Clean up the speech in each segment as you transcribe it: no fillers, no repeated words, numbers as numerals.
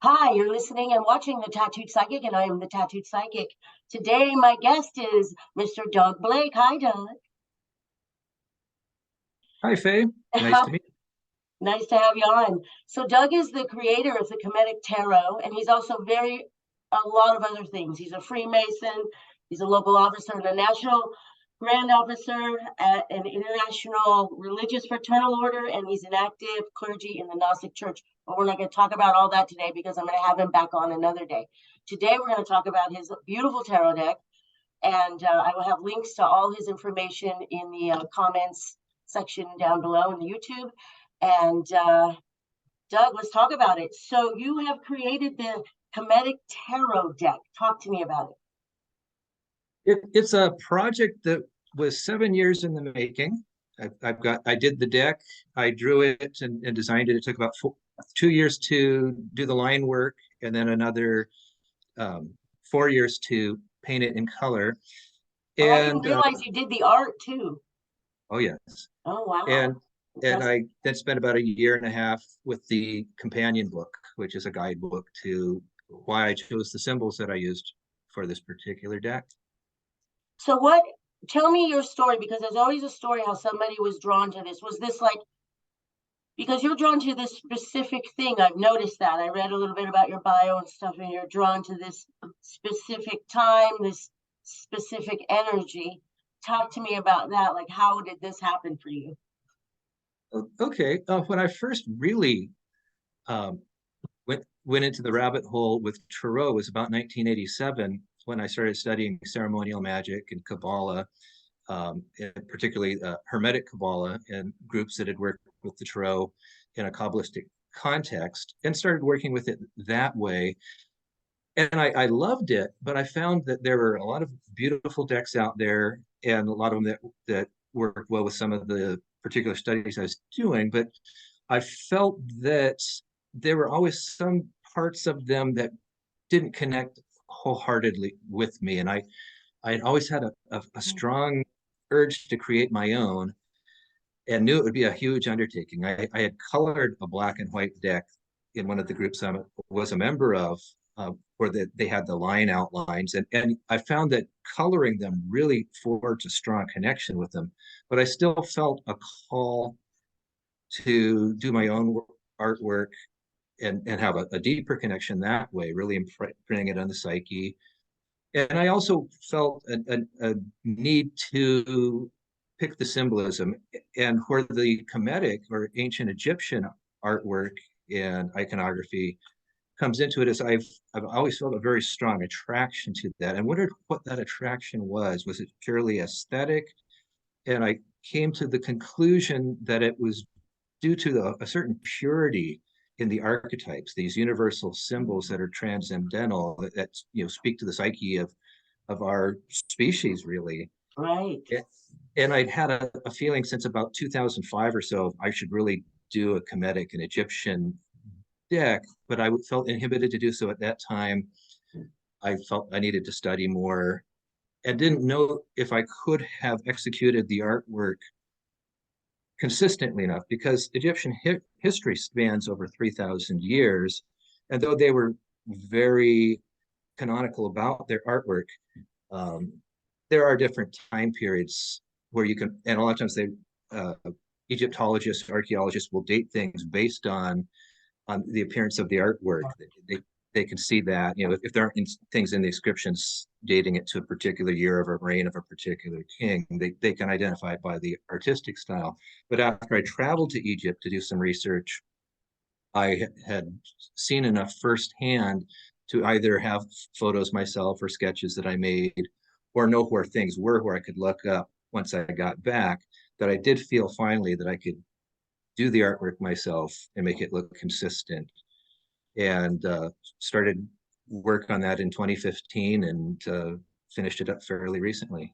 Hi, you're listening and watching The Tattooed Psychic, and I am The Tattooed Psychic. Today, my guest is Mr. Doug Blake. Hi, Doug. Hi, Faye. Nice to meet you. Nice to have you on. So, Doug is the creator of the Kemetic Tarot, and he's also a lot of other things. He's a Freemason, he's a local officer and a national grand officer at an international religious fraternal order, and he's an active clergy in the Gnostic church. But we're not going to talk about all that today because I'm going to have him back on another day. Today, we're going to talk about his beautiful tarot deck, and I will have links to all his information in the comments section down below in the YouTube. And Doug, let's talk about it. So you have created the Kemetic Tarot deck. Talk to me about it. It's a project that was 7 years in the making. I did the deck, I drew it and designed it. It took about 2 years to do the line work, and then another 4 years to paint it in color. And I didn't realize you did the art too. Oh yes. Oh wow. And I then spent about 1.5 years with the companion book, which is a guidebook to why I chose the symbols that I used for this particular deck. So tell me your story, because there's always a story how somebody was drawn to this. Was this like, because you're drawn to this specific thing, I've noticed that. I read a little bit about your bio and stuff, and you're drawn to this specific time, this specific energy. Talk to me about that. Like, how did this happen for you? Okay, when I first really went into the rabbit hole with Tarot was about 1987, when I started studying ceremonial magic and Qabalah, and particularly Hermetic Qabalah and groups that had worked with the Tarot in a Kabbalistic context, and started working with it that way. And I loved it, but I found that there were a lot of beautiful decks out there, and a lot of them that worked well with some of the particular studies I was doing. But I felt that there were always some parts of them that didn't connect wholeheartedly with me. And I had always had a strong urge to create my own, and knew it would be a huge undertaking. I had colored a black and white deck in one of the groups I was a member of, where they had the line outlines, and I found that coloring them really forged a strong connection with them. But I still felt a call to do my own artwork and have a deeper connection that way, really imprinting it on the psyche. And I also felt a need to pick the symbolism, and where the Kemetic or ancient Egyptian artwork and iconography comes into it is I've always felt a very strong attraction to that, and wondered what that attraction was. Was it purely aesthetic? And I came to the conclusion that it was due to a certain purity in the archetypes, these universal symbols that are transcendental, that speak to the psyche of our species, really. Right. And I'd had a feeling since about 2005 or so, I should really do a Kemetic and Egyptian deck, but I felt inhibited to do so at that time. I felt I needed to study more, and didn't know if I could have executed the artwork consistently enough, because Egyptian history spans over 3,000 years. And though they were very canonical about their artwork, there are different time periods where you can, and a lot of times Egyptologists, archaeologists will date things based on the appearance of the artwork. They can see that, if there aren't things in the inscriptions dating it to a particular year of a reign of a particular king, they can identify it by the artistic style. But after I traveled to Egypt to do some research, I had seen enough firsthand to either have photos myself or sketches that I made, or know where things were, where I could look up once I got back, that I did feel finally that I could do the artwork myself and make it look consistent. And started work on that in 2015, and finished it up fairly recently.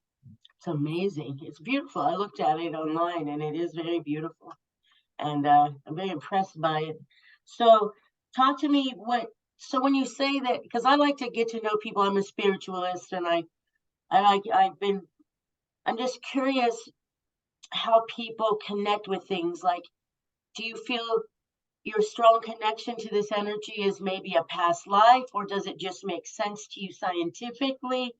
It's amazing. It's beautiful. I looked at it online, and it is very beautiful. And I'm very impressed by it. So talk to me, so when you say that, because I like to get to know people, I'm a spiritualist, and I'm just curious how people connect with things. Like, do you feel your strong connection to this energy is maybe a past life, or does it just make sense to you scientifically?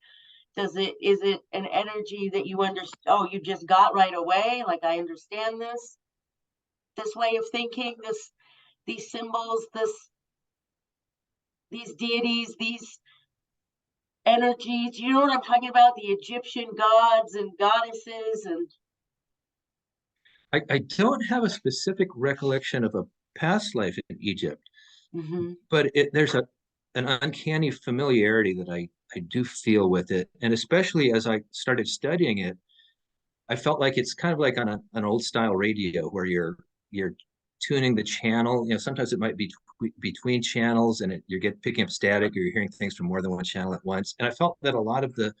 Is it an energy that you understand? Oh, you just got right away. Like, I understand this way of thinking, these symbols, these deities, these energies. You know what I'm talking about? The Egyptian gods and goddesses and I don't have a specific recollection of a past life in Egypt, but there's an uncanny familiarity that I do feel with it. And especially as I started studying it, I felt like it's kind of like on an old style radio where you're tuning the channel. You know, sometimes it might be between channels and you're picking up static, or you're hearing things from more than one channel at once. And I felt that a lot of the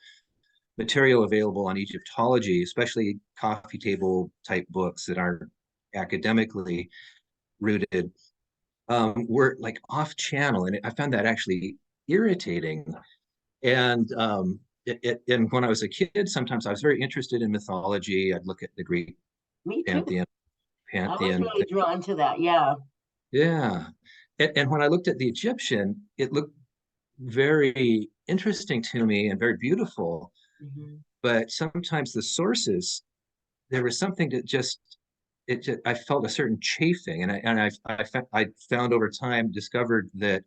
material available on Egyptology, especially coffee table type books that aren't academically rooted, were like off channel. And I found that actually irritating. And and when I was a kid, sometimes I was very interested in mythology. I'd look at the Greek me too. pantheon, I was pantheon. really drawn to that. Yeah. Yeah. And when I looked at the Egyptian, it looked very interesting to me and very beautiful. But sometimes the sources, there was something that I felt a certain chafing, and I found over time, discovered that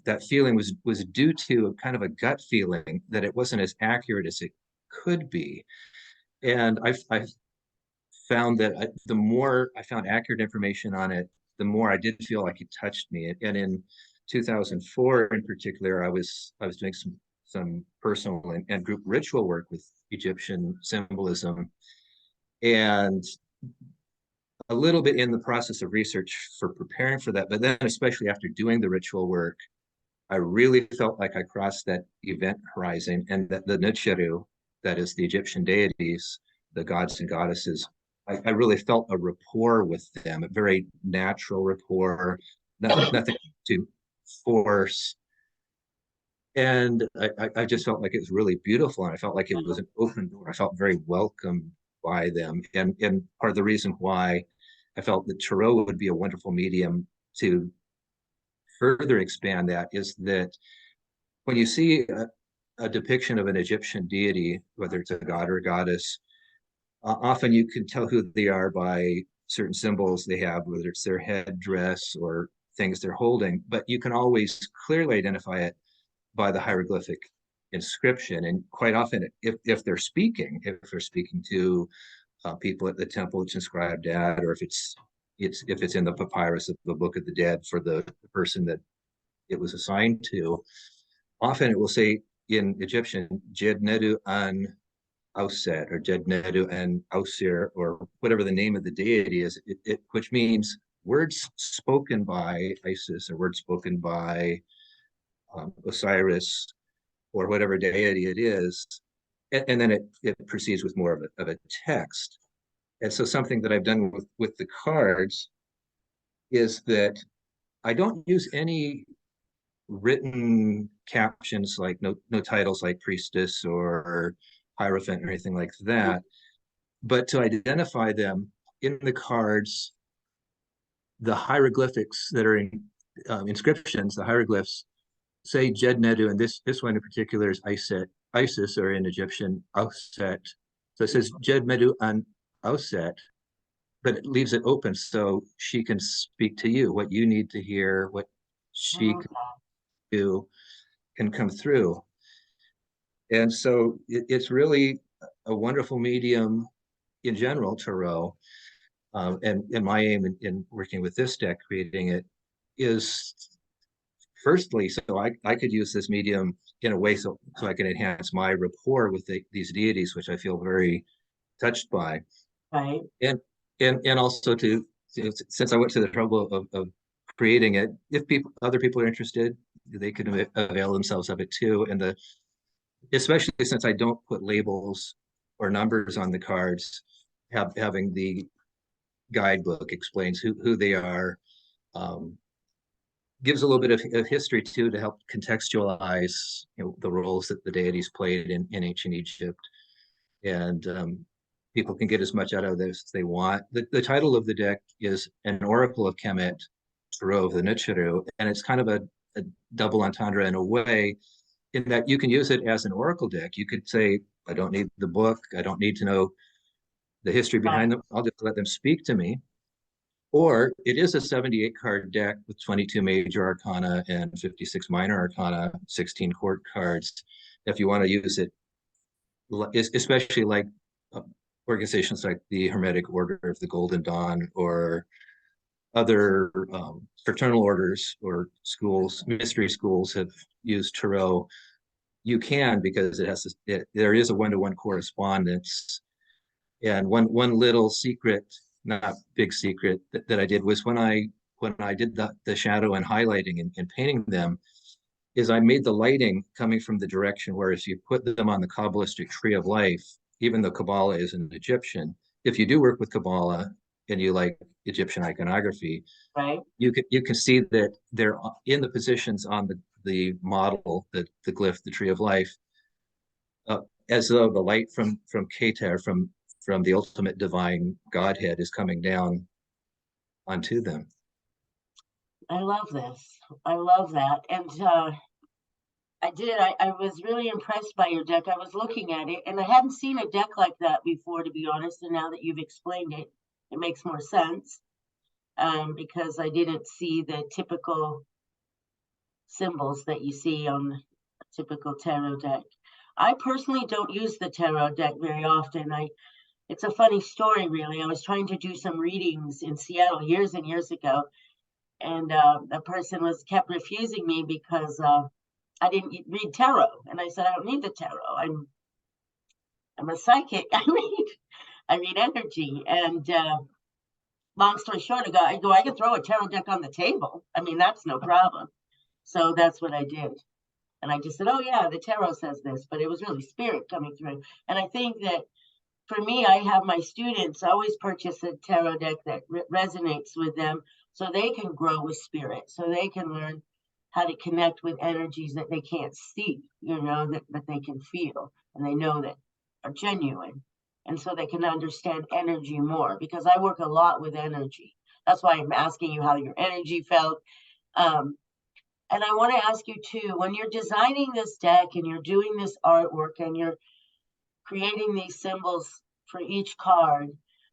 that feeling was due to a kind of a gut feeling that it wasn't as accurate as it could be. And I found that the more I found accurate information on it, the more I did feel like it touched me. And in 2004, in particular, I was doing some personal and group ritual work with Egyptian symbolism, and a little bit in the process of research for preparing for that. But then, especially after doing the ritual work, I really felt like I crossed that event horizon, and that the Noutjeru, that is the Egyptian deities, the gods and goddesses, I really felt a rapport with them, a very natural rapport, nothing to force. And I just felt like it was really beautiful. And I felt like it was an open door. I felt very welcomed by them. And part of the reason why I felt that tarot would be a wonderful medium to further expand that is that when you see a depiction of an Egyptian deity, whether it's a god or a goddess, often you can tell who they are by certain symbols they have, whether it's their headdress or things they're holding, but you can always clearly identify it by the hieroglyphic inscription. And quite often, if they're speaking to people at the temple it's inscribed at, or if it's in the papyrus of the Book of the Dead for the person that it was assigned to, often it will say in Egyptian, Jed Nedu an Auset, or Jed Nedu an Ausir, or whatever the name of the deity is, which means words spoken by Isis, or words spoken by Osiris, or whatever deity it is. And then it proceeds with more of a text. And so something that I've done with the cards is that I don't use any written captions, like no titles like priestess or hierophant or anything like that, but to identify them in the cards, the hieroglyphics that are in inscriptions, the hieroglyphs say Jed Nedu, and this one in particular is Isis, or in Egyptian Auset. So it says Jed Medu an Auset, but it leaves it open so she can speak to you. What you need to hear, what she can do, can come through. And so it's really a wonderful medium in general, tarot. And my aim in working with this deck, creating it, is firstly, so I could use this medium in a way so I can enhance my rapport with these deities, which I feel very touched by. Right. And also since I went to the trouble of creating it, if other people are interested, they can avail themselves of it too. And especially since I don't put labels or numbers on the cards, having the guidebook explains who they are, gives a little bit of history too, to help contextualize the roles that the deities played in ancient Egypt. And people can get as much out of this as they want. The title of the deck is An Oracle of Kemet, Tarot of the Noutjeru, and it's kind of a double entendre in a way, in that you can use it as an oracle deck. You could say, I don't need the book, I don't need to know the history Right. behind them, I'll just let them speak to me. Or it is a 78 card deck with 22 major arcana and 56 minor arcana, 16 court cards. If you want to use it, especially like uh, organizations like the Hermetic Order of the Golden Dawn, or other fraternal orders or schools, mystery schools have used tarot. You can, because there is a one-to-one correspondence. And one little secret, not big secret, that I did was when I did the shadow and highlighting and painting them, is I made the lighting coming from the direction where, if you put them on the Kabbalistic tree of life, even though Qabalah is an Egyptian, if you do work with Qabalah and you like Egyptian iconography, Right. you can see that they're in the positions on the model, the glyph, the tree of life, uh, as though the light from Keter, from the ultimate divine Godhead, is coming down onto them. I love this. I love that. And I was really impressed by your deck. I was looking at it and I hadn't seen a deck like that before, to be honest. And now that you've explained it, it makes more sense. Because I didn't see the typical symbols that you see on a typical tarot deck. I personally don't use the tarot deck very often. It's a funny story, really. I was trying to do some readings in Seattle years and years ago, and the person kept refusing me because I didn't read tarot, and I said I don't need the tarot. I'm a psychic. I read energy, and long story short, I can throw a tarot deck on the table. I mean, that's no problem. So that's what I did. And I just said, oh yeah, the tarot says this, but it was really spirit coming through. And I think that for me, I have my students always purchase a tarot deck that resonates with them, so they can grow with spirit, so they can learn how to connect with energies that they can't see, that they can feel, and they know that are genuine. And so they can understand energy more, because I work a lot with energy. That's why I'm asking you how your energy felt. And I want to ask you too, when you're designing this deck and you're doing this artwork and you're creating these symbols for each card,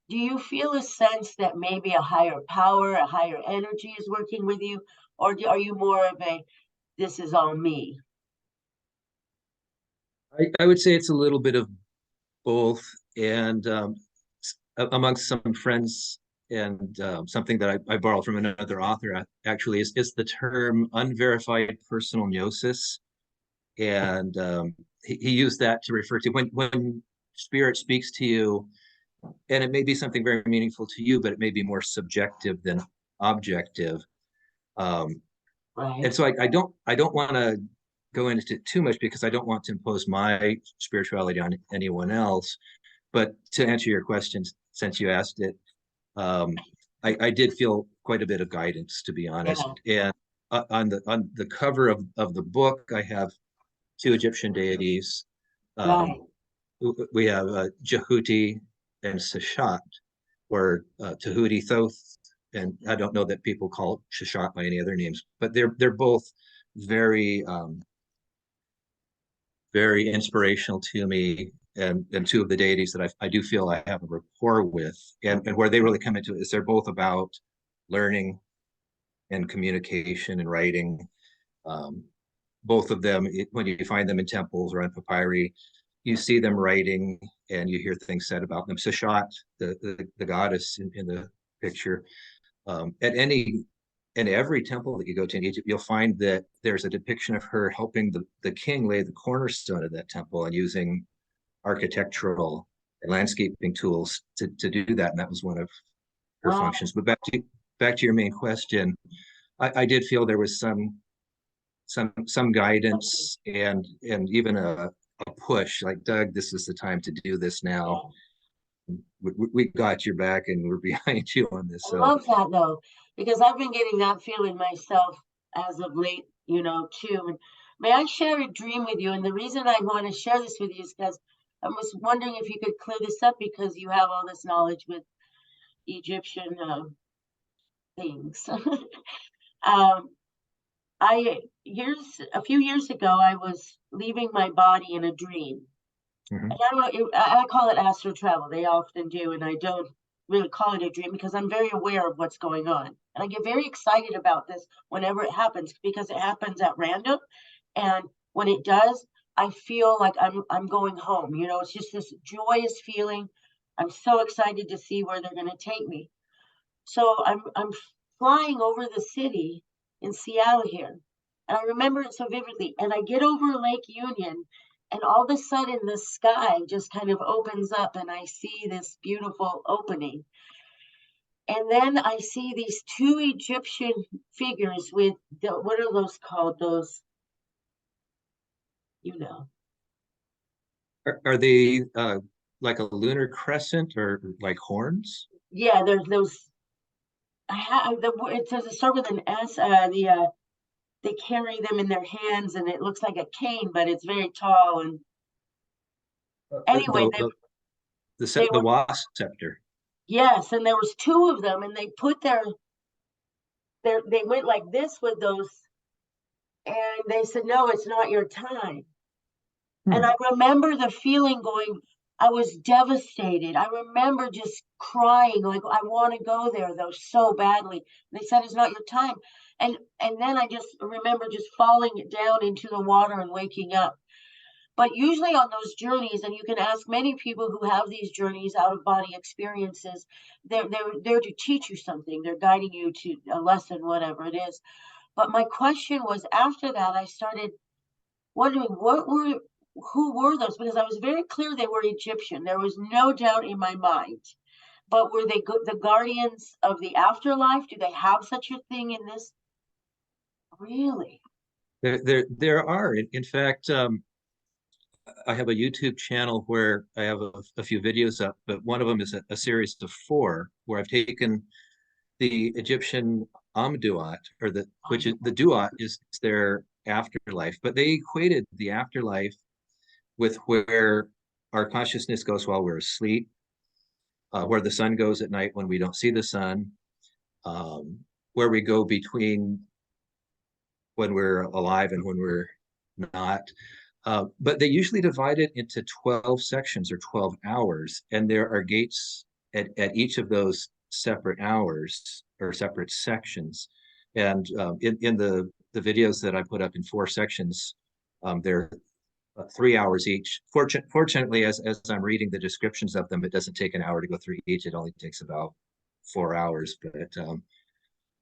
do you feel a sense that maybe a higher power, a higher energy is working with you? Or are you more of a, this is all me? I would say it's a little bit of both. And amongst some friends, and something that I borrowed from another author, actually, is the term unverified personal gnosis. And he used that to refer to when spirit speaks to you, and it may be something very meaningful to you, but it may be more subjective than objective. And Right. so I don't want to go into too much, because I don't want to impose my spirituality on anyone else. But to answer your questions, since you asked it, I did feel quite a bit of guidance, to be honest. Yeah. And on the cover of the book, I have two Egyptian deities. Right. We have Jehuti and Seshat, or Tahuti Thoth, and I don't know that people call Seshat by any other names, but they're both very very inspirational to me, and two of the deities that I do feel I have a rapport with, and where they really come into it is they're both about learning and communication and writing. Um, Both of them, when you find them in temples or on papyri, you see them writing and you hear things said about them. Seshat, the goddess in the picture, at any in every temple that you go to in Egypt, you'll find that there's a depiction of her helping the king lay the cornerstone of that temple, and using architectural and landscaping tools to do that. And that was one of her Wow. functions. But back to your main question, I did feel there was some guidance, and even a push, like, Doug, this is the time to do this now. We got your back and we're behind you on this. I So love that though, because I've been getting that feeling myself as of late, too. And may I share a dream with you? And the reason I want to share this with you is because I was wondering if you could clear this up, because you have all this knowledge with Egyptian things. Um, a few years ago, I was leaving my body in a dream. Mhm. And I don't know, I call it astral travel. They often do, and I don't really call it a dream because I'm very aware of what's going on. And I get very excited about this whenever it happens because it happens at random. And when it does, I feel like I'm going home. You know, it's just this joyous feeling. I'm so excited to see where they're going to take me. So I'm flying over the city in Seattle here. And I remember it so vividly. And I get over Lake Union, and all of a sudden the sky just kind of opens up, and I see this beautiful opening. And then I see these two Egyptian figures with what are those called? Those, you know. Are they like a lunar crescent or like horns? Yeah, there's those. I have it says it start with an S. They carry them in their hands, and it looks like a cane, but it's very tall. And anyway, The they the were, wasp scepter. yes, and there was two of them, and they put they went like this with those, and they said, "No, it's not your time." And Hmm. I remember the feeling going. I was devastated. I remember just crying, like I want to go there though so badly. They said it's not your time, and then I just remember just falling down into the water and waking up. But usually on those journeys, and you can ask many people who have these journeys, out of body experiences, they're there to teach you something. They're guiding you to a lesson, whatever it is. But my question was, after that, I started wondering who were those? Because I was very clear they were Egyptian. There was no doubt in my mind. But were they the guardians of the afterlife? Do they have such a thing in this? Really? There are. In fact, I have a YouTube channel where I have a few videos up, but one of them is a series of four where I've taken the Egyptian Amduat, or which is the Duat is their afterlife, but they equated the afterlife with where our consciousness goes while we're asleep, where the sun goes at night when we don't see the sun, um, where we go between when we're alive and when we're not. But they usually divide it into 12 sections or 12 hours, and there are gates at each of those separate hours or separate sections. And in the videos that I put up in four sections, they're 3 hours each. Fortunately, as I'm reading the descriptions of them, it doesn't take an hour to go through each. It only takes about 4 hours.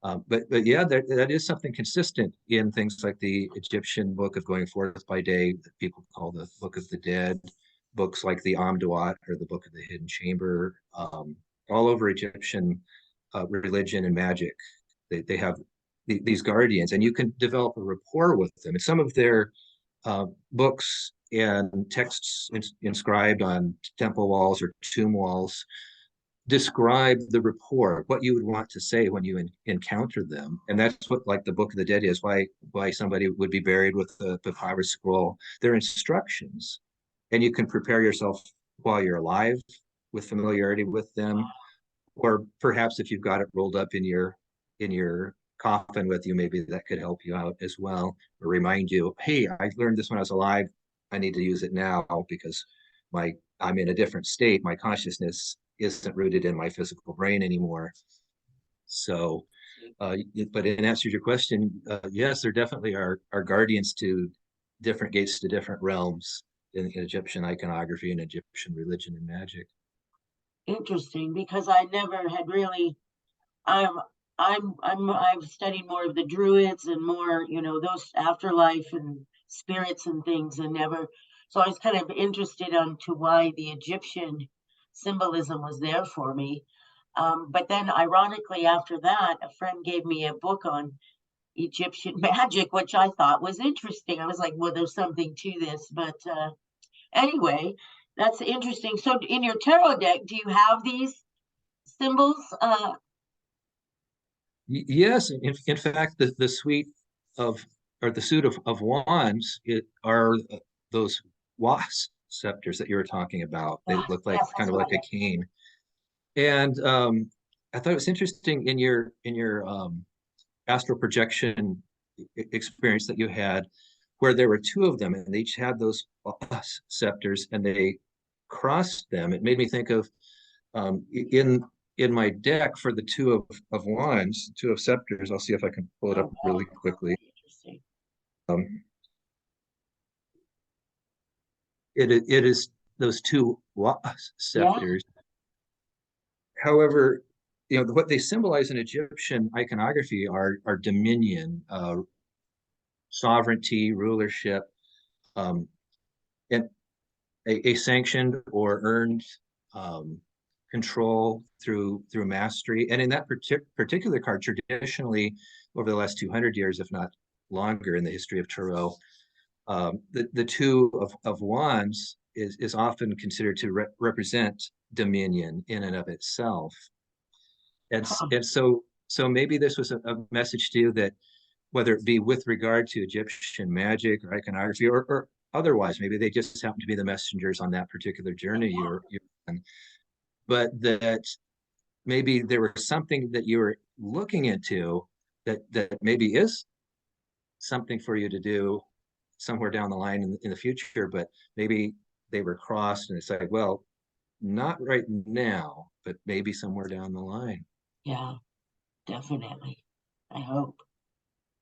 But yeah, that is something consistent in things like the Egyptian book of going forth by day that people call the Book of the Dead, books like the Amduat or the Book of the Hidden Chamber, all over Egyptian religion and magic. They have these guardians, and you can develop a rapport with them. And some of their books and texts inscribed on temple walls or tomb walls describe the rapport, what you would want to say when you encounter them. And that's what like the Book of the Dead is, why somebody would be buried with a papyrus scroll. They're instructions, and you can prepare yourself while you're alive with familiarity with them, or perhaps if you've got it rolled up in your coffin with you, maybe that could help you out as well, or remind you, hey, I learned this when I was alive. I need to use it now because I'm in a different state. My consciousness isn't rooted in my physical brain anymore. So, but in answer to your question, yes, there definitely are guardians to different gates to different realms in Egyptian iconography and Egyptian religion and magic. Interesting, because I never had really. I'm I've studied more of the Druids and more, those afterlife and spirits and things, and never. So I was kind of interested onto why the Egyptian symbolism was there for me. But then, ironically, after that, a friend gave me a book on Egyptian magic, which I thought was interesting. I was like, well, there's something to this. But anyway, that's interesting. So, in your tarot deck, do you have these symbols? Yes, in fact, the suite of or the suit of wands are those wasp scepters that you were talking about. They Yes, look like yes, kind that's of what like a cane. And I thought it was interesting in your astral projection experience that you had, where there were two of them, and they each had those scepters, and they crossed them. It made me think of in my deck for the two of wands, two of scepters. I'll see if I can pull it Oh, up wow. really quickly. Interesting. Um, it is those two Yeah. scepters. However, what they symbolize in Egyptian iconography are dominion, sovereignty, rulership, um, and a sanctioned or earned um, control through mastery. And in that particular card, traditionally over the last 200 years, if not longer, in the history of tarot, the two of wands is often considered to represent dominion in and of itself. And Huh. and so maybe this was a message to you that whether it be with regard to Egyptian magic or iconography or otherwise, maybe they just happen to be the messengers on that particular journey you're on, but that maybe there was something that you were looking into that maybe is something for you to do somewhere down the line in the future, but maybe they were crossed and it's like, well, not right now, but maybe somewhere down the line. Yeah, definitely. I hope.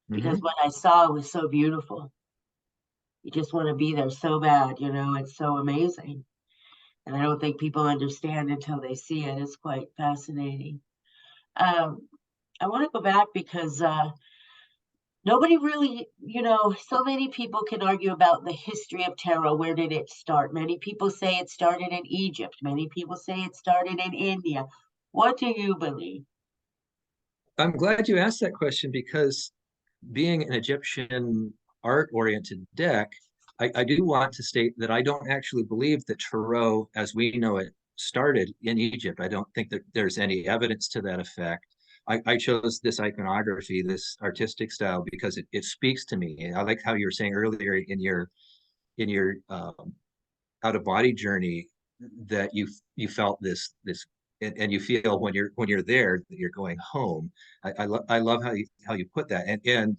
Because Mm-hmm. what I saw was so beautiful. You just want to be there so bad, it's so amazing. And I don't think people understand until they see it. It's quite fascinating. Um, I want to go back because nobody really, so many people can argue about the history of tarot. Where did it start? Many people say it started in Egypt. Many people say it started in India. What do you believe? I'm glad you asked that question because being an Egyptian art oriented deck, I do want to state that I don't actually believe that Tarot, as we know it, started in Egypt. I don't think that there's any evidence to that effect. I chose this iconography, this artistic style, because it speaks to me. I like how you were saying earlier in your out of body journey that you felt this and you feel when you're there that you're going home. I love how you put that, and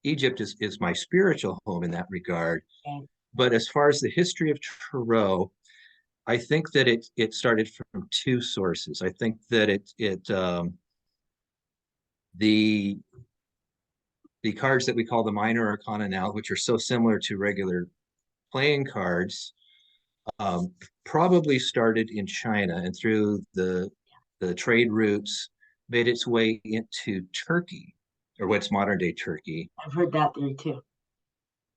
Egypt is my spiritual home in that regard. And But as far as the history of tarot, I think that it started from two sources. I think that the the cards that we call the minor arcana now, which are so similar to regular playing cards, um, probably started in China and through the trade routes made its way into Turkey, or what's modern day Turkey, I've heard that theory too.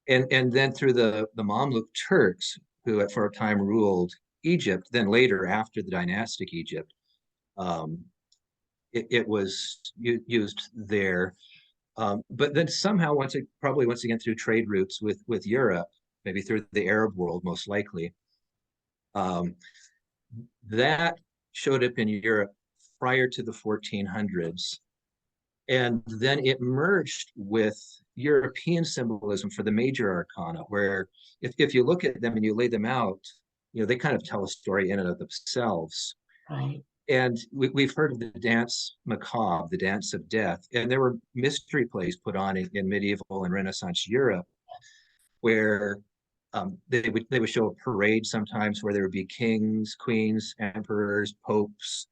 and then through the Mamluk Turks, who for a time ruled Egypt. Then later, after the dynastic Egypt, um, it was used there. But then somehow, once again through trade routes with Europe, maybe through the Arab world, most likely, um, that showed up in Europe prior to the 1400s. And then it merged with European symbolism for the major arcana, where if you look at them and you lay them out, they kind of tell a story in and of themselves. Right. And we've heard of the dance macabre, the dance of death. And there were mystery plays put on in medieval and Renaissance Europe where they would show a parade sometimes where there would be kings, queens, emperors, popes,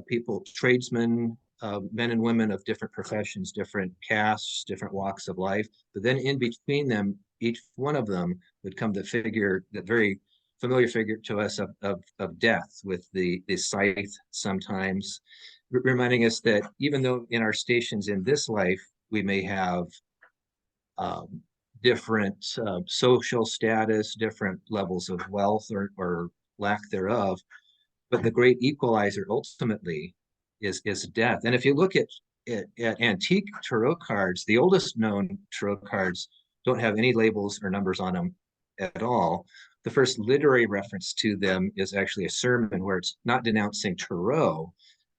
people, tradesmen, men and women of different professions, different castes, different walks of life. But then in between them, each one of them would come the figure, that very familiar figure to us of death with the scythe sometimes, reminding us that even though in our stations in this life, we may have um, different social status, different levels of wealth or lack thereof. But the great equalizer ultimately is death. And if you look at antique tarot cards, the oldest known tarot cards don't have any labels or numbers on them at all. The first literary reference to them is actually a sermon where it's not denouncing tarot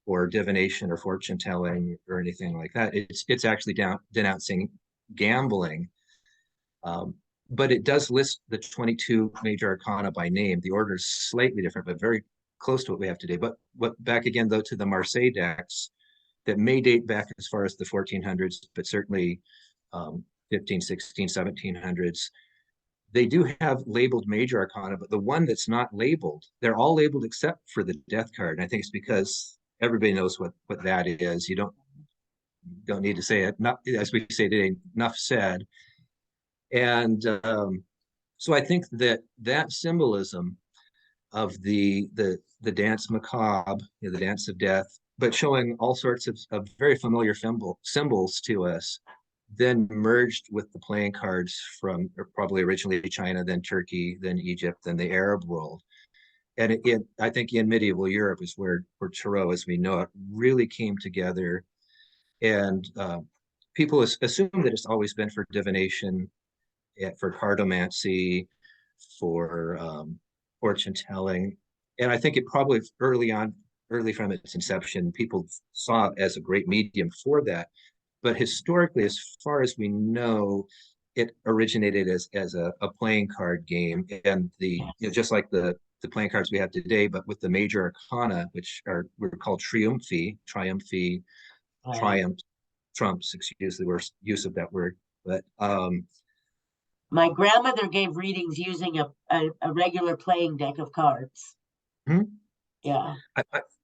or divination or fortune telling or anything like that. It's actually denouncing gambling, um, but it does list the 22 major arcana by name. The order is slightly different, but very close to what we have today. But back again, though, to the Marseille decks, that may date back as far as the 1400s, but certainly 15, 16, 1700s. They do have labeled major arcana, but the one that's not labeled, they're all labeled except for the death card. And I think it's because everybody knows what that is. You don't need to say it. Not as we say today, enough said. And so I think that symbolism of the dance macabre, the dance of death, but showing all sorts of very familiar symbols to us, then merged with the playing cards from probably originally China, then Turkey, then Egypt, then the Arab world. And I think in medieval Europe is where tarot, as we know it, really came together. And people assume that it's always been for divination, for cartomancy, for fortune telling. And I think it probably early from its inception, people saw it as a great medium for that. But historically, as far as we know, it originated as a playing card game, and just like the playing cards we have today, but with the major arcana, which were called triumphi, trumps, excuse the worst use of that word. But my grandmother gave readings using a regular playing deck of cards. hmm? Yeah.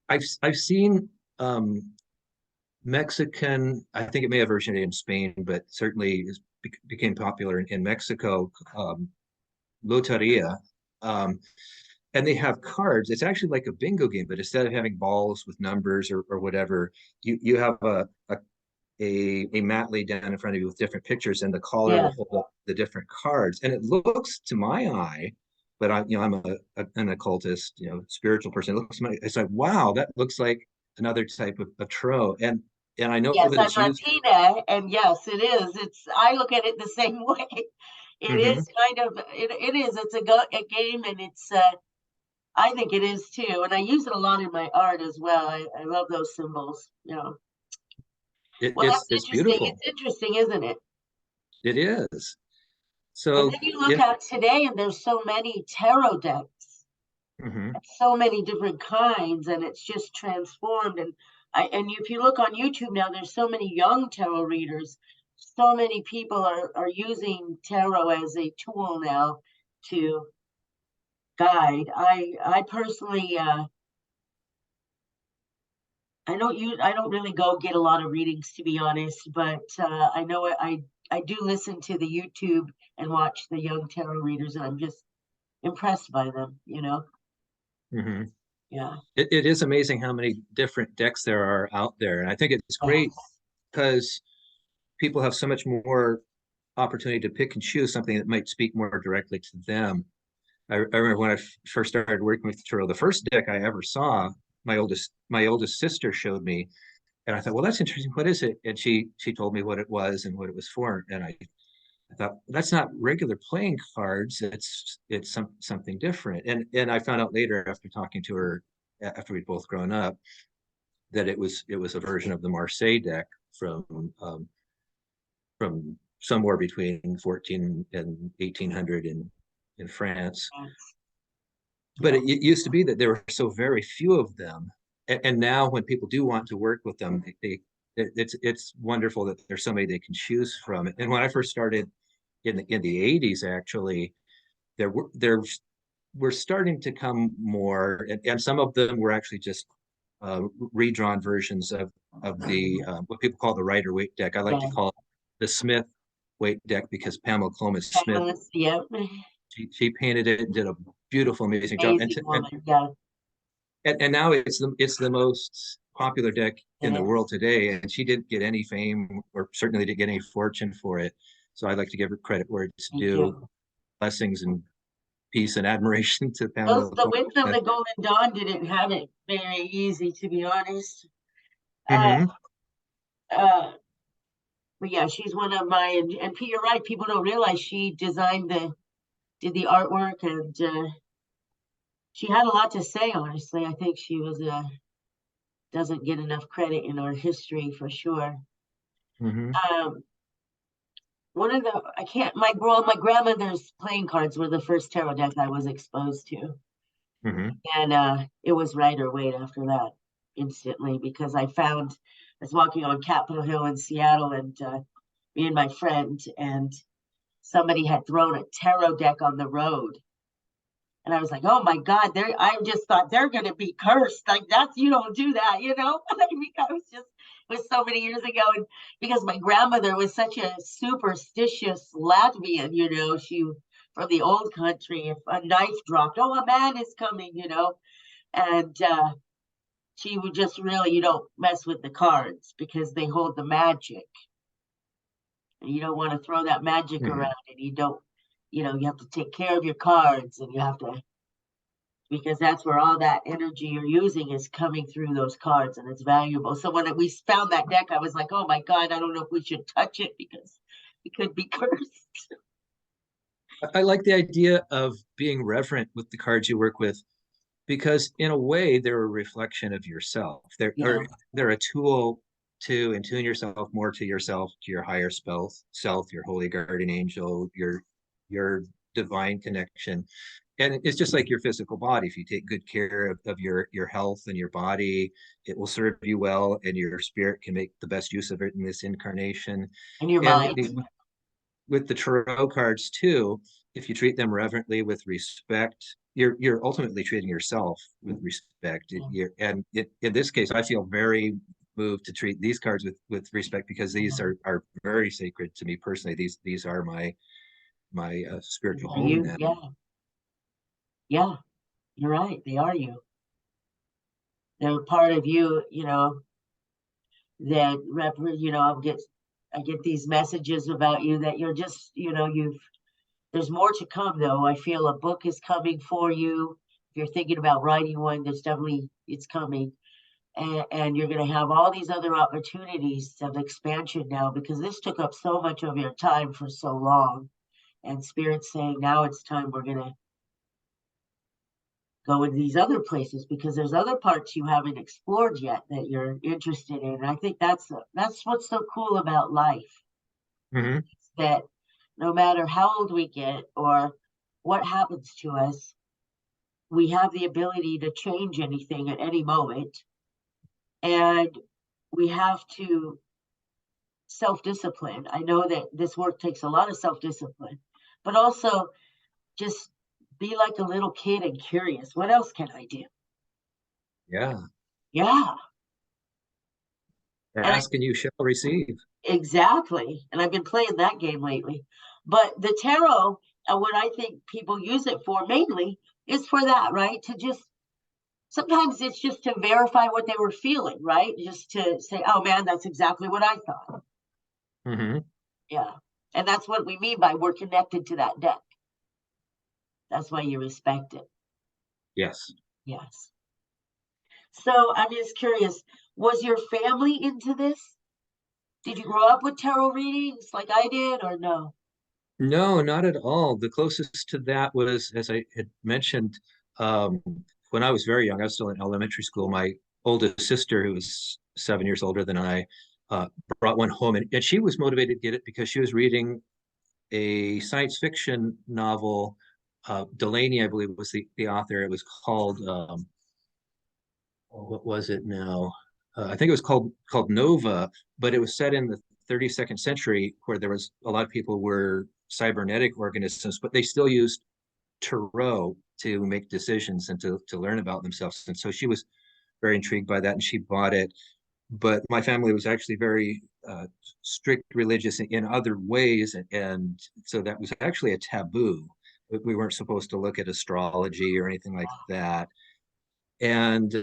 I've seen Mexican, I think it may have originated in Spain, but certainly became popular in Mexico, Loteria. And they have cards. It's actually like a bingo game, but instead of having balls with numbers or whatever, you have a mat laid down in front of you with different pictures, and the caller will hold up the different cards. And it looks to my eye, but I'm an occultist, spiritual person. It looks to my, it's like, wow, that looks like another type of tarot. And I know yes, that I'm it's used. Latina, and yes, it is. I look at it the same way. It is kind of it is. It's a game, and it's I think it is too, and I use it a lot in my art as well. I love those symbols. Well, that's It's interesting. beautiful. It's interesting, isn't it? It is. And So then you look yeah. out today, and there's so many tarot decks, Mhm. so many different kinds, and it's just transformed. And if you look on YouTube now, there's so many young tarot readers. So many people are using tarot as a tool now to guide. I personally I don't really go get a lot of readings, to be honest, but I know I do listen to the YouTube and watch the young tarot readers, and I'm just impressed by them. Mhm. Yeah. It is amazing how many different decks there are out there, and I think it's great Yes. because people have so much more opportunity to pick and choose something that might speak more directly to them. I remember when I first started working with tarot, the first deck I ever saw, my oldest sister showed me, and I thought, well, that's interesting. What is it? And she told me what it was and what it was for, and I thought that's not regular playing cards. It's something different. And I found out later after talking to her after we'd both grown up that it was a version of the Marseille deck from somewhere between 14 and 1800 in France. But Yeah. it used to be that there were so very few of them, and now when people do want to work with them, it's wonderful that there's so many they can choose from. And when I first started in the 80s, actually, there were starting to come more, and some of them were actually just redrawn versions of the what people call the Rider Waite deck. I like to Yeah. call it the Smith Waite deck because Pamela Clomas Smith, Yep. she painted it and did a beautiful, amazing job. Amazing woman. Yeah. And now it's the most popular deck It in the is. world today, and she didn't get any fame or certainly didn't get any fortune for it. So I'd like to give her credit where it's Me due. too. Blessings and peace and admiration to Those Pamela the Clomas Wisdom of Smith. the Golden Dawn didn't have it very easy, to be honest. Uh, Mm-hmm. but yeah, she's one of my and Pete, you're right. People don't realize she did the artwork, and she had a lot to say. Honestly, I think she was doesn't get enough credit in our history for sure. Mm-hmm. Um, one of the I can't my grandmother's playing cards were the first tarot deck I was exposed to, Mm-hmm. and it was Rider Waite after that instantly because I found was walking on Capitol Hill in Seattle, and me and my friend, and somebody had thrown a tarot deck on the road. And I was like, oh my God, I just thought they're going to be cursed. Like, you don't do that, you know? I was just, it was so many years ago. And because my grandmother was such a superstitious Latvian, you know, she from the old country, if a knife dropped, oh, a man is coming, you know? And she would just really, you don't mess with the cards because they hold the magic. And you don't want to throw that magic around, and you don't, you know, you have to take care of your cards, and you have to, because that's where all that energy you're using is coming through those cards, and it's valuable. So when we found that deck, I was like, oh my God, I don't know if we should touch it because it could be cursed. I like the idea of being reverent with the cards you work with, because in a way they're a reflection of yourself. Yeah. They're a tool to attune yourself more to yourself, to your higher self, your holy guardian angel, your divine connection. And it's just like your physical body. If you take good care of your health and your body, it will serve you well, and your spirit can make the best use of it in this incarnation. And your And mind. with the tarot cards too, if you treat them reverently with respect, you're ultimately treating yourself with respect. In this case, I feel very moved to treat these cards with respect, because these are very sacred to me personally. These are my spiritual home You, now. yeah, you're right. They are you. They're part of you, you know, that you know, I get these messages about you that you're just, you know, there's more to come though. I feel a book is coming for you. If you're thinking about writing one, it's coming. And you're going to have all these other opportunities of expansion now, because this took up so much of your time for so long. And Spirit's saying now it's time, we're going to go into these other places, because there's other parts you haven't explored yet that you're interested in. And I think that's what's so cool about life, Mm-hmm. that no matter how old we get or what happens to us, we have the ability to change anything at any moment. And we have to self-discipline. I know that this work takes a lot of self-discipline, but also just be like a little kid and curious. What else can I do? Yeah. Yeah. Ask and you shall receive. Exactly. And I've been playing that game lately. But the tarot, and what I think people use it for mainly, is for that, right? To just, sometimes it's just to verify what they were feeling, right? Just to say, oh man, that's exactly what I thought. Mm-hmm. Yeah. And that's what we mean by we're connected to that deck. That's why you respect it. Yes. Yes. So I'm just curious, was your family into this? Did you grow up with tarot readings like I did, or no? No, not at all. The closest to that was, as I had mentioned, um, when I was very young, I was still in elementary school. My oldest sister, who was 7 years older than I, uh, brought one home, and she was motivated to get it because she was reading a science fiction novel. Delaney, I believe, was the author. It was called, what was it now? I think it was called Nova, but it was set in the 32nd century, where there was a lot of people were cybernetic organisms, but they still used tarot to make decisions and to learn about themselves. And so she was very intrigued by that, and she bought it. But my family was actually very strict religious in other ways, and so that was actually a taboo. We weren't supposed to look at astrology or anything like that. And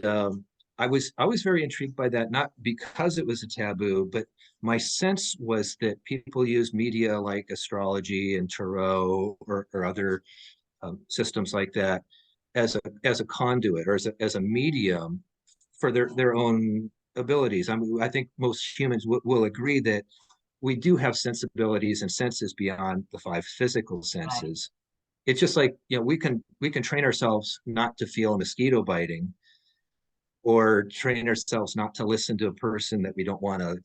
I was very intrigued by that, not because it was a taboo, but my sense was that people use media like astrology and tarot or other systems like that as a conduit, or as a medium for their own abilities. I mean, I think most humans will agree that we do have sensibilities and senses beyond the five physical Right. senses. It's just like, we can train ourselves not to feel a mosquito biting, or train ourselves not to listen to a person that we don't want to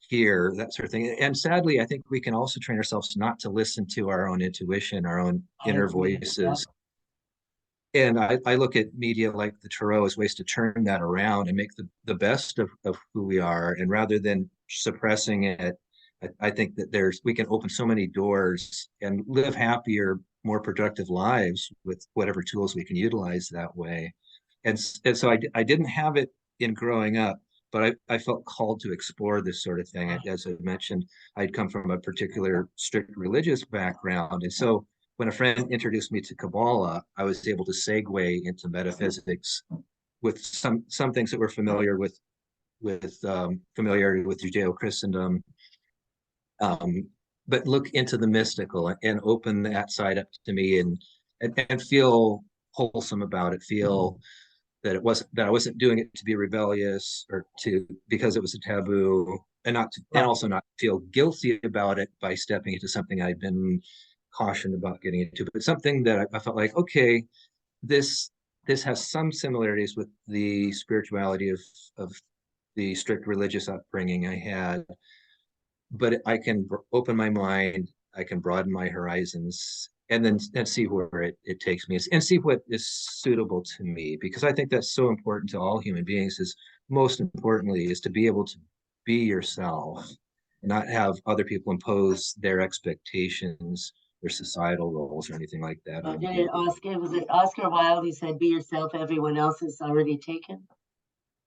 hear, that sort of thing. And sadly, I think we can also train ourselves not to listen to our own intuition, our own I inner agree. Yep. voices. And I look at media like the Tarot as ways to turn that around and make the best of who we are. And rather than suppressing it, I think that we can open so many doors and live happier, more productive lives with whatever tools we can utilize that way. And so I didn't have it in growing up, but I felt called to explore this sort of thing. As I mentioned, I'd come from a particular strict religious background. And so when a friend introduced me to Qabalah, I was able to segue into metaphysics with some things that were familiar with familiarity with Judeo-Christendom, but look into the mystical and open that side up to me and feel wholesome about it, feel that I wasn't doing it to be rebellious or to because it was a taboo, and not to, and also not feel guilty about it by stepping into something I'd been cautioned about getting into, but something that I felt like, okay, this this has some similarities with the spirituality of the strict religious upbringing I had, but I can open my mind, I can broaden my horizons, and then and see where it takes me and see what is suitable to me. Because I think that's so important to all human beings, is most importantly, is to be able to be yourself and not have other people impose their expectations, their societal roles, or anything like that on Did you. it Oscar, was it Oscar Wilde who said, be yourself, everyone else is already taken?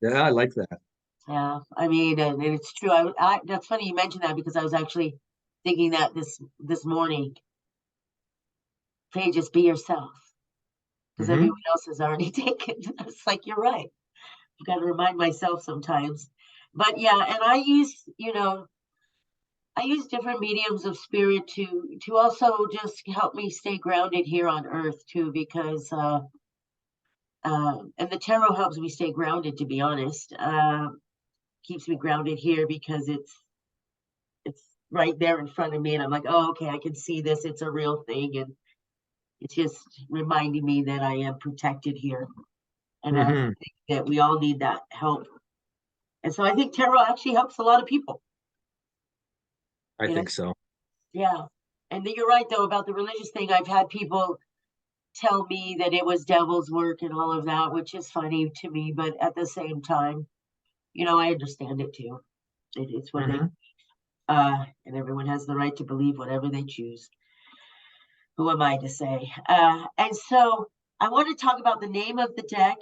Yeah, I like that. Yeah, I mean, and it's true. That's funny you mentioned that because I was actually thinking that this morning. Faye, just be yourself because Mm-hmm. everyone else is already taken. It's like you're right. I've got to remind myself sometimes. But yeah, and I use different mediums of spirit to also just help me stay grounded here on Earth too, because and the tarot helps me stay grounded. To be honest, keeps me grounded here because it's right there in front of me, and I'm like, oh, okay, I can see this. It's a real thing, and it's just reminding me that I am protected here, and I Mm-hmm. think that we all need that help. And so I think tarot actually helps a lot of people. I You know, think so. yeah. And you're right though about the religious thing. I've had people tell me that it was devil's work and all of that, which is funny to me, but at the same time, I understand it too. It's what they Mm-hmm. and everyone has the right to believe whatever they choose. Who am I to say? And so I want to talk about the name of the deck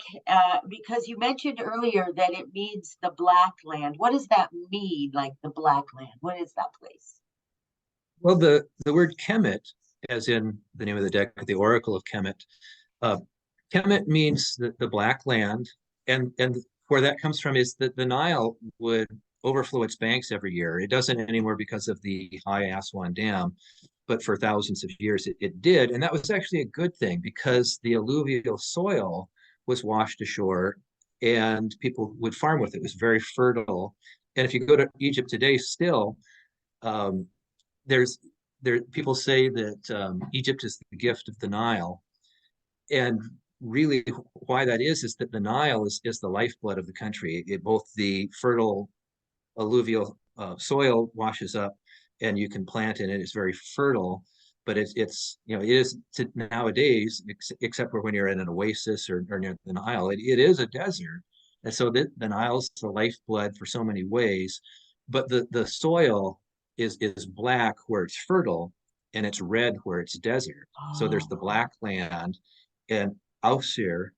because you mentioned earlier that it means the Black Land. What does that mean, like the Black Land? What is that place? Well, the word Kemet, as in the name of the deck, the Oracle of Kemet, uh, Kemet means the Black Land, and where that comes from is that the Nile would overflow its banks every year. It doesn't anymore because of the high Aswan Dam, but for thousands of years it did, and that was actually a good thing because the alluvial soil was washed ashore, and people would farm with it. It was very fertile, and if you go to Egypt today, still. Um, there's people say that Egypt is the gift of the Nile, and really why that is that the Nile is the lifeblood of the country. Both the fertile alluvial soil washes up, and you can plant in it. It's very fertile, but it's it is to nowadays, except for when you're in an oasis or near the Nile, it is a desert, and so the Nile's the lifeblood for so many ways, but the soil is black where it's fertile, and it's red where it's desert. So there's Oh, the black land, and Ausir,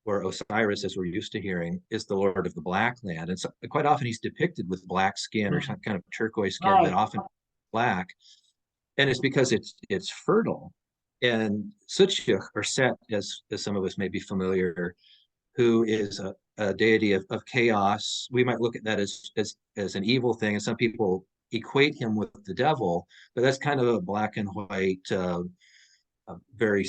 or Osiris, as we're used to hearing, is the lord of the black land. And so quite often he's depicted with black skin or some kind of turquoise skin, but right. often black. And it's because it's fertile. And Sutyuch, or Set, as some of us may be familiar, who is a deity of chaos. We might look at that as an evil thing, and some people equate him with the devil, but that's kind of a black and white a very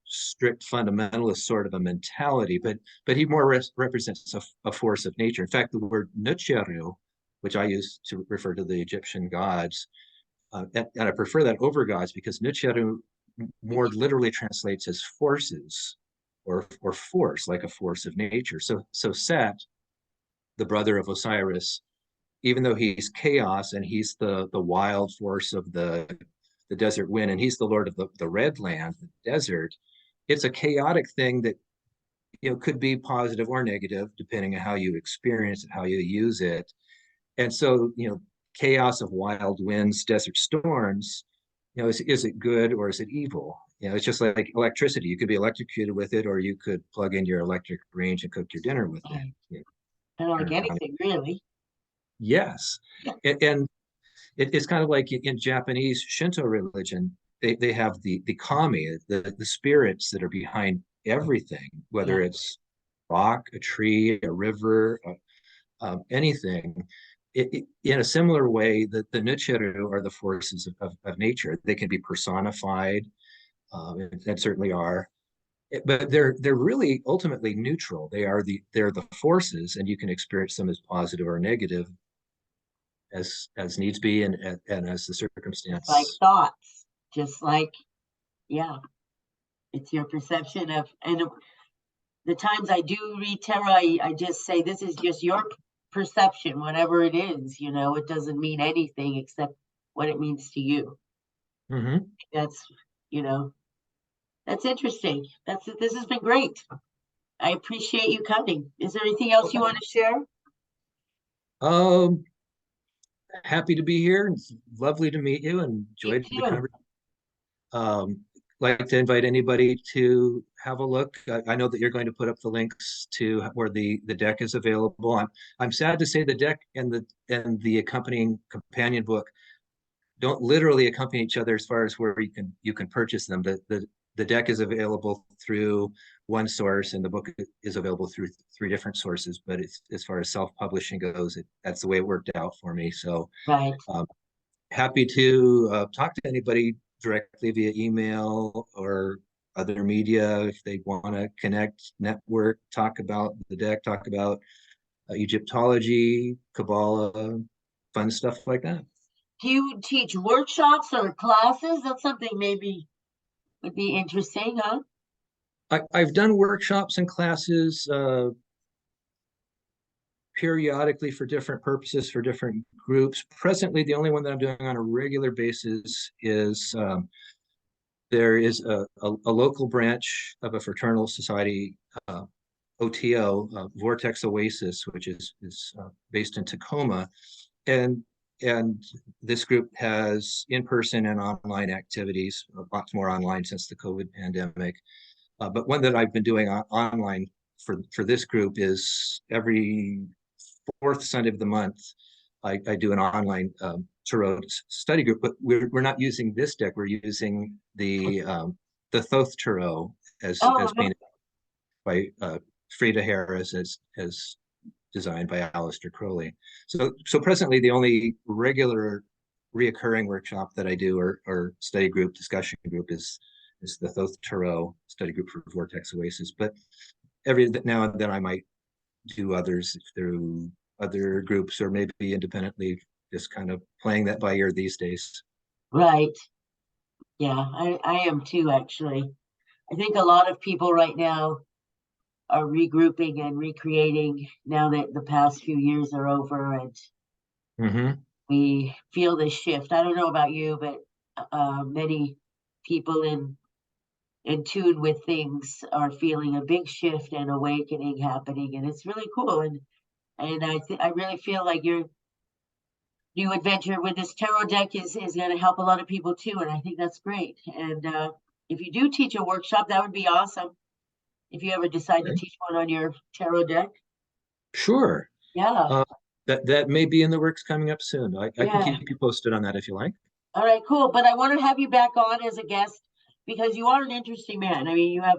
strict fundamentalist sort of a mentality, but he more represents a force of nature. In fact, the word Noutjeru, which I use to refer to the Egyptian gods, and I prefer that over gods because Noutjeru more literally translates as forces or force, like a force of nature. So Set, the brother of Osiris, even though he's chaos and he's the wild force of the desert wind, and he's the lord of the red land, the desert, it's a chaotic thing that, could be positive or negative depending on how you experience it, how you use it. And so, chaos of wild winds, desert storms, is it good or is it evil? It's just like electricity. You could be electrocuted with it, or you could plug in your electric range and cook your dinner with it. Right. I don't like anything really. Yes. And it's kind of like in Japanese Shinto religion, they have the kami, the spirits that are behind everything, whether Yeah. it's rock, a tree, a river, anything. In a similar way, the Noutjeru are the forces of nature. They can be personified, and certainly are, but they're really ultimately neutral. They're the forces, and you can experience them as positive or negative as needs be, and as the It's like circumstance. thoughts, just like, yeah, it's your perception of, and the times I do read tarot, I just say, this is just your perception, whatever it is, it doesn't mean anything except what it means to you. Mm-hmm. That's, that's interesting. This has been great. I appreciate you coming. Is there anything else you want to share? Um, Happy to be here. It's lovely to meet you and You enjoyed the too. conversation. Like to invite anybody to have a look. I know that you're going to put up the links to where the deck is available. I'm sad to say the deck and the accompanying companion book don't literally accompany each other as far as where you can purchase them. The deck is available through one source, and the book is available through three different sources. But as far as self-publishing goes, that's the way it worked out for me. So Right. um, happy to talk to anybody directly via email or other media if they want to connect, network, talk about the deck, talk about Egyptology, Qabalah, fun stuff like that. Do you teach workshops or classes? That's something maybe would be interesting, huh? I've done workshops and classes periodically for different purposes for different groups. Presently, the only one that I'm doing on a regular basis is there is a local branch of a fraternal society, OTO, Vortex Oasis, which is based in Tacoma, and and this group has in-person and online activities, lots more online since the COVID pandemic. But one that I've been doing online for this group is every fourth Sunday of the month. I do an online tarot study group, but we're not using this deck. We're using the Thoth tarot as Oh, painted by Frida Harris as designed by Aleister Crowley. So presently the only regular reoccurring workshop that I do or study group discussion group is the Thoth Tarot study group for Vortex Oasis. But every now and then I might do others through other groups or maybe independently, just kind of playing that by ear these days. right. Yeah, I am too, actually. I think a lot of people right now are regrouping and recreating now that the past few years are over and Mm-hmm. we feel this shift. I don't know about you, but many people in tune with things are feeling a big shift and awakening happening, and it's really cool. And I really feel like your new adventure with this tarot deck is going to help a lot of people too, and I think that's great. And if you do teach a workshop, that would be awesome. If you ever decide to Okay. teach one on your tarot deck, Sure. yeah, Uh, that may be in the works coming up soon. I can yeah. keep you posted on that if you like. All right, cool. But I want to have you back on as a guest because you are an interesting man. I mean, you have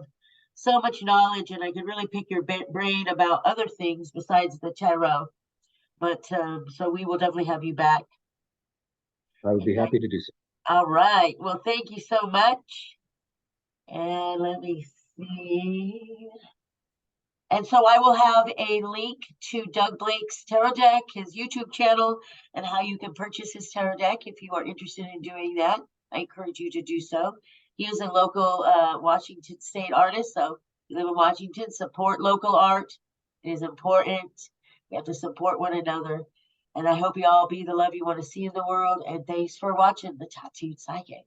so much knowledge, and I could really pick your brain about other things besides the tarot. But so we will definitely have you back. I would And be happy to do so. all right. Well, thank you so much. And let me see. And so I will have a link to Doug Blake's tarot deck, his YouTube channel, and how you can purchase his tarot deck if you are interested in doing that. I encourage you to do so. He is a local Washington State artist, so if you live in Washington, support local art. It is important. We have to support one another. And I hope you all be the love you want to see in the world. And thanks for watching The Tattooed Psychic.